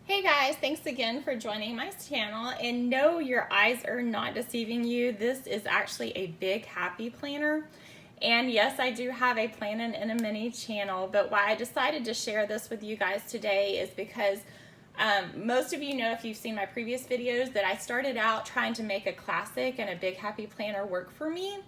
Hey guys, thanks again for joining my channel. And no, your eyes are not deceiving you. This is actually a big happy planner. And yes, I do have a Planning in a Mini channel, but why I decided to share this with you guys today is because most of you know, if you've seen my previous videos, that I started out trying to make a classic and a big happy planner work for me.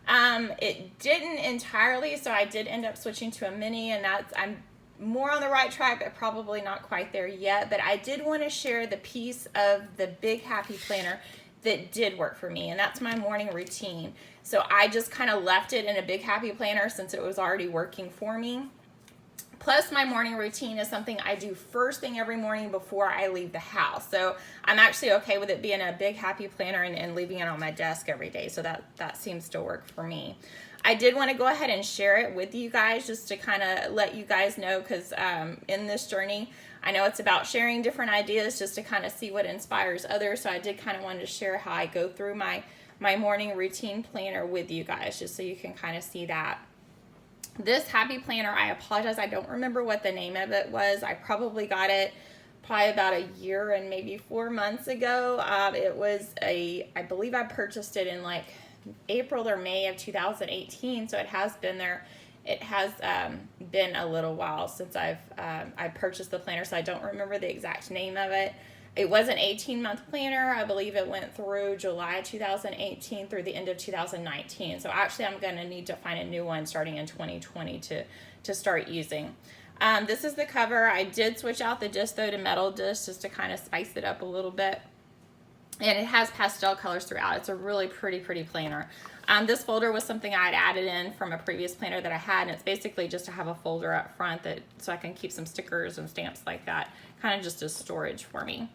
It didn't entirely, so I did end up switching to a mini, and I'm more on the right track, but probably not quite there yet. But I did want to share the piece of the big happy planner that did work for me, and that's my morning routine. So I just kind of left it in a big happy planner since it was already working for me. Plus, my morning routine is something I do first thing every morning before I leave the house. So I'm actually okay with it being a big happy planner and leaving it on my desk every day. So that seems to work for me. I did want to go ahead and share it with you guys just to kind of let you guys know, because in this journey, I know it's about sharing different ideas just to kind of see what inspires others. So I did kind of want to share how I go through my morning routine planner with you guys, just so you can kind of see that. This happy planner, I apologize, I don't remember what the name of it was. I probably got it probably about a year and maybe 4 months ago. It was I believe I purchased it in like April or May of 2018, so it has been there. It has been a little while since I purchased the planner, so I don't remember the exact name of it. It was an 18-month planner. I believe it went through July 2018 through the end of 2019. So actually, I'm going to need to find a new one starting in 2020 to start using. This is the cover. I did switch out the disc though to metal disc just to kind of spice it up a little bit. And it has pastel colors throughout. It's a really pretty planner. This folder was something I had added in from a previous planner that I had, and it's basically just to have a folder up front so I can keep some stickers and stamps like that, kind of just as storage for me.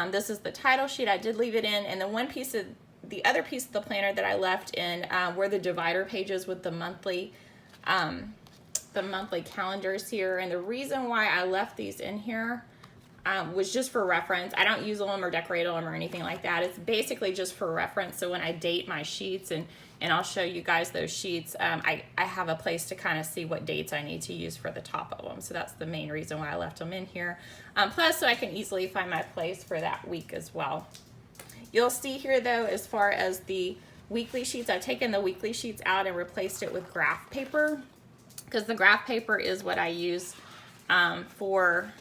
This is the title sheet. I did leave it in, and the other piece of the planner that I left in were the divider pages with the monthly calendars here. And the reason why I left these in here was just for reference. I don't use them or decorate them or anything like that. It's basically just for reference. So when I date my sheets, and I'll show you guys those sheets, I have a place to kind of see what dates I need to use for the top of them. So that's the main reason why I left them in here. Plus, so I can easily find my place for that week as well. You'll see here though, as far as the weekly sheets, I've taken the weekly sheets out and replaced it with graph paper, because the graph paper is what I use for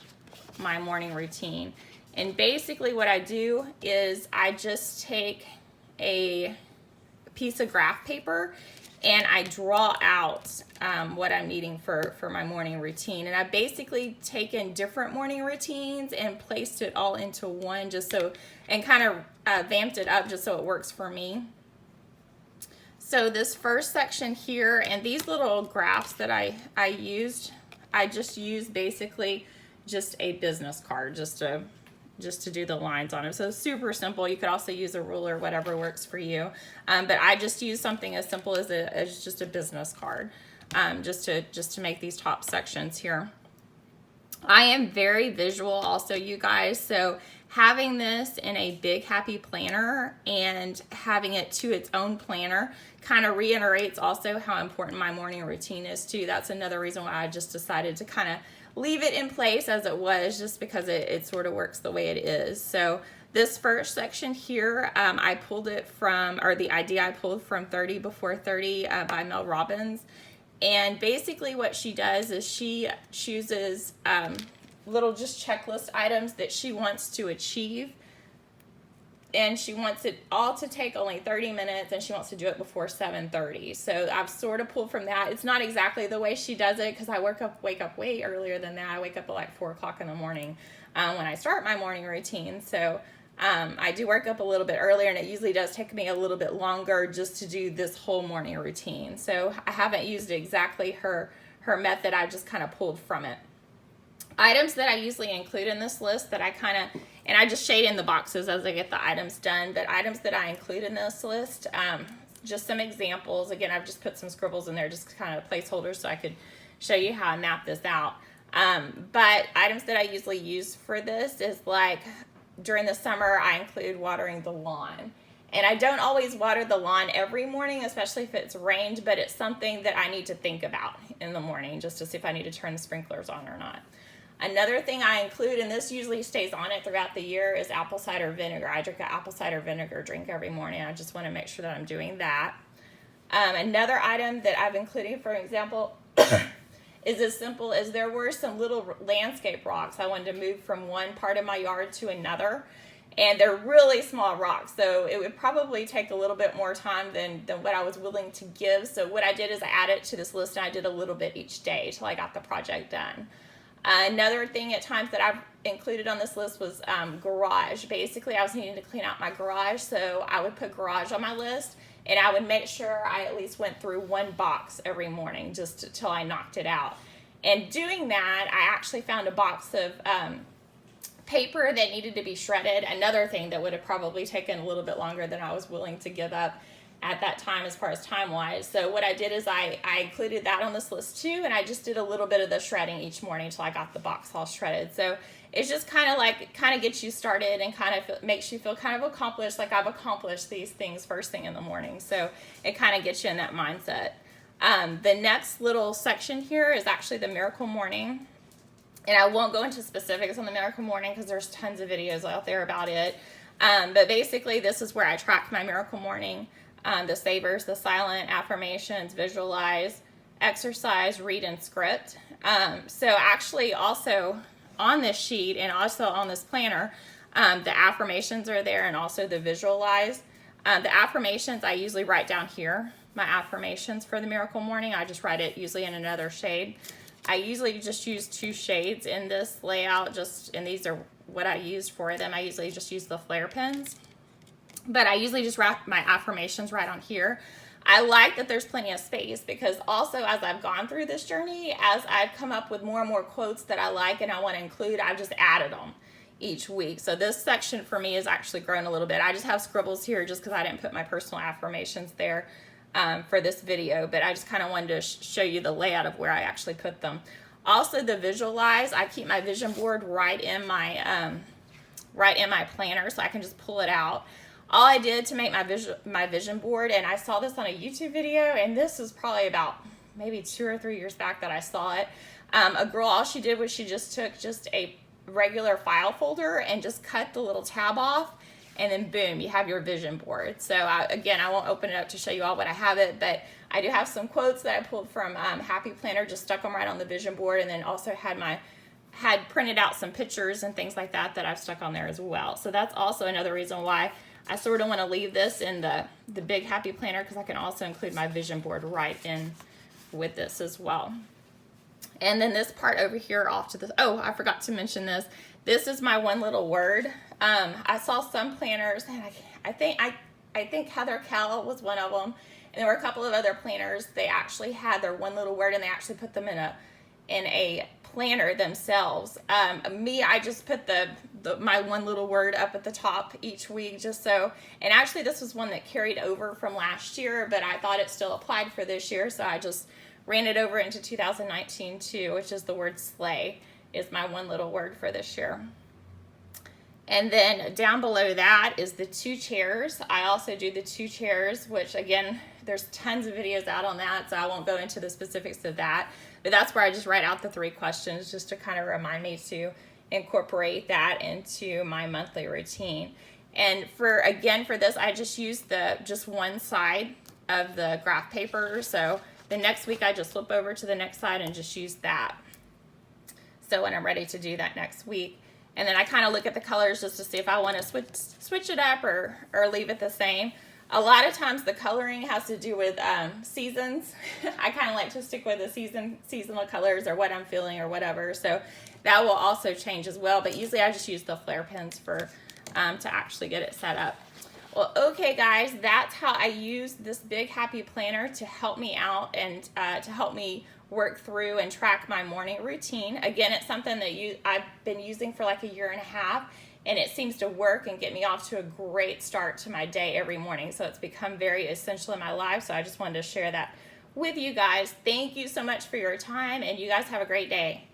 my morning routine. And basically what I do is I just take a piece of graph paper and I draw out what I'm needing for my morning routine. And I basically taken different morning routines and placed it all into one, just so, and kind of vamped it up just so it works for me. So this first section here, and these little graphs that I just used basically just a business card just to do the lines on it. So super simple. You could also use a ruler, whatever works for you. But I just use something as simple as just a business card, just to make these top sections here. I am very visual also, you guys. So having this in a big happy planner and having it to its own planner kind of reiterates also how important my morning routine is too. That's another reason why I just decided to kind of leave it in place as it was, just because it sort of works the way it is. So this first section here, I pulled it from, or the idea I pulled from 30 Before 30 by Mel Robbins. And basically what she does is she chooses little just checklist items that she wants to achieve. And she wants it all to take only 30 minutes, and she wants to do it before 7:30. So I've sort of pulled from that. It's not exactly the way she does it, because I wake up way earlier than that. I wake up at like 4 o'clock in the morning when I start my morning routine. So I do wake up a little bit earlier, and it usually does take me a little bit longer just to do this whole morning routine. So I haven't used exactly her method. I just kind of pulled from it. Items that I usually include in this list that and I just shade in the boxes as I get the items done, but items that I include in this list, just some examples. Again, I've just put some scribbles in there, just kind of placeholders, so I could show you how I map this out. But items that I usually use for this is like, during the summer, I include watering the lawn. And I don't always water the lawn every morning, especially if it's rained, but it's something that I need to think about in the morning just to see if I need to turn the sprinklers on or not. Another thing I include, and this usually stays on it throughout the year, is apple cider vinegar. I drink an apple cider vinegar drink every morning. I just want to make sure that I'm doing that. Another item that I've included, for example, is as simple as there were some little landscape rocks I wanted to move from one part of my yard to another. And they're really small rocks, so it would probably take a little bit more time than what I was willing to give. So what I did is I added it to this list, and I did a little bit each day till I got the project done. Another thing at times that I've included on this list was garage. Basically, I was needing to clean out my garage, so I would put garage on my list, and I would make sure I at least went through one box every morning just till I knocked it out. And doing that, I actually found a box of paper that needed to be shredded. Another thing that would have probably taken a little bit longer than I was willing to give up at that time as far as time wise. So what I did is I included that on this list too, and I just did a little bit of the shredding each morning until I got the box all shredded. So it's just kind of gets you started and kind of makes you feel kind of accomplished, like I've accomplished these things first thing in the morning. So it kind of gets you in that mindset. The next little section here is actually the Miracle Morning. And I won't go into specifics on the Miracle Morning because there's tons of videos out there about it. But basically, this is where I track my Miracle Morning, the savers, the silent, affirmations, visualize, exercise, read, and script. So actually also on this sheet and also on this planner, the affirmations are there and also the visualize. The affirmations I usually write down here, my affirmations for the Miracle Morning. I just write it usually in another shade. I usually just use 2 shades in this layout, and these are what I used for them. I usually just use the flare pens, but I usually just wrap my affirmations right on here. I like that there's plenty of space because also as I've gone through this journey, as I've come up with more and more quotes that I like and I want to include, I've just added them each week. So this section for me has actually grown a little bit. I just have scribbles here just because I didn't put my personal affirmations there for this video, but I just kind of wanted to show you the layout of where I actually put them. Also the visualize, I keep my vision board right in my planner so I can just pull it out. All I did to make my vision board, and I saw this on a YouTube video, and this is probably about maybe 2 or 3 years back that I saw it. A girl, all she did was she just took just a regular file folder and just cut the little tab off, and then boom, you have your vision board. So again, I won't open it up to show you all what I have it, but I do have some quotes that I pulled from Happy Planner, just stuck them right on the vision board, and then also had printed out some pictures and things like that I've stuck on there as well. So that's also another reason why I sort of want to leave this in the big Happy Planner, because I can also include my vision board right in with this as well. And then this part over here off to the, oh, I forgot to mention this. This is my one little word. I saw some planners, and I think Heather Kell was one of them, and there were a couple of other planners. They actually had their one little word, and they actually put them in a planner themselves. Me, I just put my one little word up at the top each week, just so. And actually, this was one that carried over from last year, but I thought it still applied for this year, so I just ran it over into 2019 too, which is the word slay is my one little word for this year. And then down below that is the 2 chairs. I also do the 2 chairs, which again, there's tons of videos out on that, so I won't go into the specifics of that. But that's where I just write out the 3 questions just to kind of remind me to incorporate that into my monthly routine. And for this, I just use just one side of the graph paper. So the next week I just flip over to the next side and just use that. So when I'm ready to do that next week. And then I kind of look at the colors just to see if I want to switch it up or leave it the same. A lot of times the coloring has to do with seasons. I kind of like to stick with the seasonal colors or what I'm feeling or whatever. So that will also change as well. But usually I just use the flare pens for to actually get it set up. Well, okay, guys, that's how I use this big Happy Planner to help me out and to help me work through and track my morning routine. Again, it's something that I've been using for like 1.5 years, and it seems to work and get me off to a great start to my day every morning. So it's become very essential in my life. So I just wanted to share that with you guys. Thank you so much for your time, and you guys have a great day.